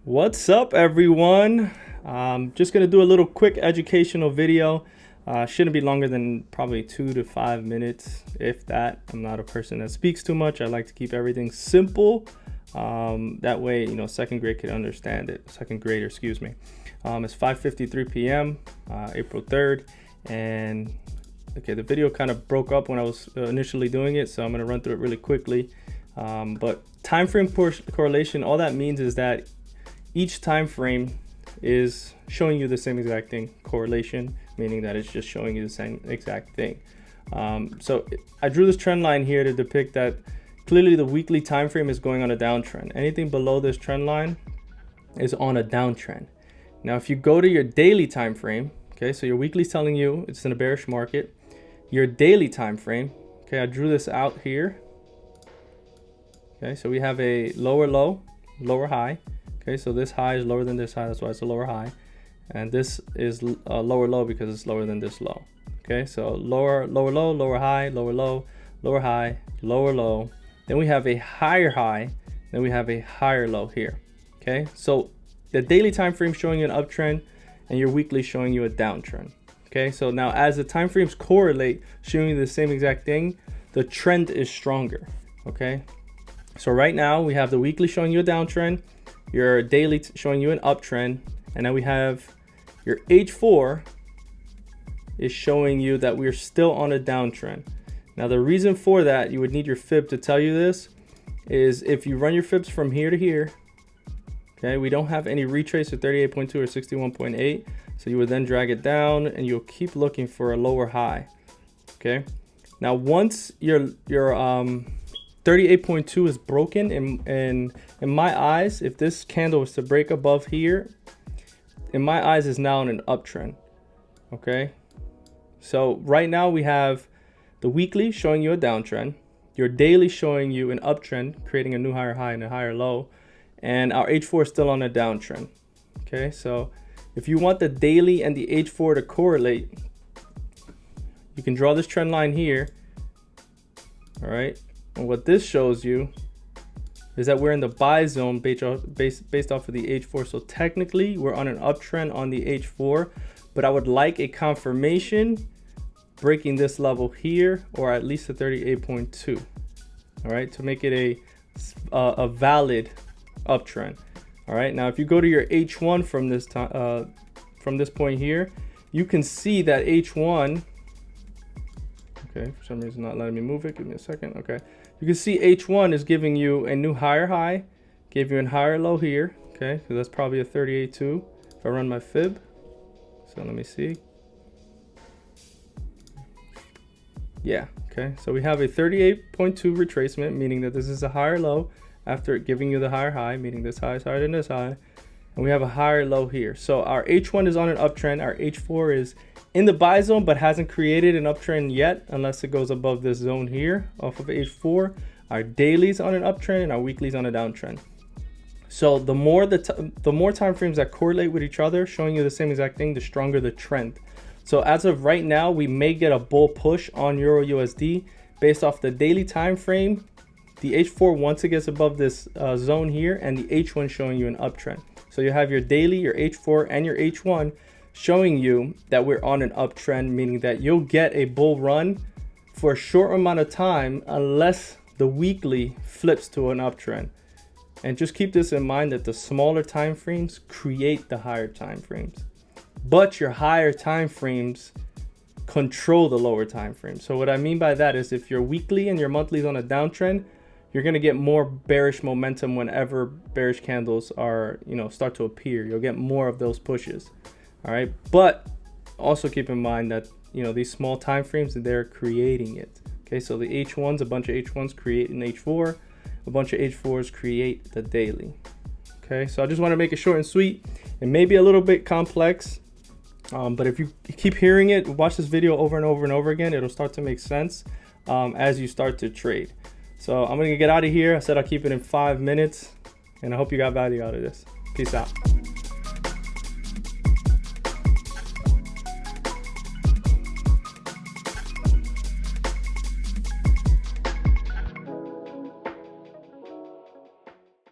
What's up, everyone? Just gonna do a little quick educational video. Shouldn't be longer than probably 2 to 5 minutes, if that. I'm not a person that speaks too much. I like to keep everything simple. That way, second grade can understand it. Second grader, excuse me. It's 5:53 p.m. April 3rd, and okay, the video kind of broke up when I was initially doing it, so I'm gonna run through it really quickly. But time frame correlation, all that means is that each time frame is showing you the same exact thing. Correlation, meaning that it's just showing you the same exact thing. So I drew this trend line here to depict that clearly the weekly time frame is going on a downtrend. Anything below this trend line is on a downtrend. Now, if you go to your daily time frame, okay, so your weekly is telling you it's in a bearish market. Your daily time frame, okay, I drew this out here. Okay, so we have a lower low, lower high. Okay, so this high is lower than this high, that's why it's a lower high. And this is a lower low because it's lower than this low. Okay, so lower low, lower high, lower low, lower high, lower low. Then we have a higher high, then we have a higher low here. Okay, so the daily time frame showing you an uptrend and your weekly showing you a downtrend. Okay, so now as the time frames correlate, showing you the same exact thing, the trend is stronger. Okay, so right now we have the weekly showing you a downtrend, your daily showing you an uptrend, and then we have your H4 is showing you that we're still on a downtrend. Now the reason for that, you would need your fib to tell you this, is if you run your fibs from here to here, okay, we don't have any retrace at 38.2 or 61.8, so you would then drag it down and you'll keep looking for a lower high. Okay, now once your 38.2 is broken, in my eyes, if this candle was to break above here, in my eyes is now in an uptrend. Okay, so right now we have the weekly showing you a downtrend, your daily showing you an uptrend, creating a new higher high and a higher low, and our H4 is still on a downtrend. Okay, so if you want the daily and the H4 to correlate, you can draw this trend line here. All right, and what this shows you is that we're in the buy zone based off of the H4. So technically we're on an uptrend on the H4, but I would like a confirmation breaking this level here, or at least a 38.2. All right, to make it a valid uptrend. All right, now if you go to your H1 from this time, from this point here, you can see that H1. Okay, for some reason not letting me move it. Give me a second. Okay, you can see H1 is giving you a new higher high, gave you a higher low here. Okay, so that's probably a 38.2 if I run my fib. So let me see. Yeah, okay, so we have a 38.2 retracement, meaning that this is a higher low after it giving you the higher high, meaning this high is higher than this high, and we have a higher low here. So our H1 is on an uptrend, our H4 is in the buy zone but hasn't created an uptrend yet unless it goes above this zone here off of H4. Our daily's on an uptrend and our weekly's on a downtrend. So the more time frames that correlate with each other, showing you the same exact thing, the stronger the trend. So as of right now, we may get a bull push on Euro USD based off the daily time frame. The H4 once it gets above this zone here, and the H1 showing you an uptrend. So you have your daily, your H4, and your H1 showing you that we're on an uptrend, meaning that you'll get a bull run for a short amount of time unless the weekly flips to an uptrend. And just keep this in mind that the smaller time frames create the higher time frames, but your higher time frames control the lower time frames. So what I mean by that is if your weekly and your monthly is on a downtrend, you're going to get more bearish momentum whenever bearish candles are, start to appear. You'll get more of those pushes. All right, but also keep in mind that these small time frames, they're creating it. Okay, so the H1s, a bunch of H1s create an H4, a bunch of H4s create the daily. Okay, so I just want to make it short and sweet. It may be a little bit complex, but if you keep hearing it, watch this video over and over and over again, it'll start to make sense as you start to trade. So I'm gonna get out of here. I said I'll keep it in 5 minutes, and I hope you got value out of this. Peace out.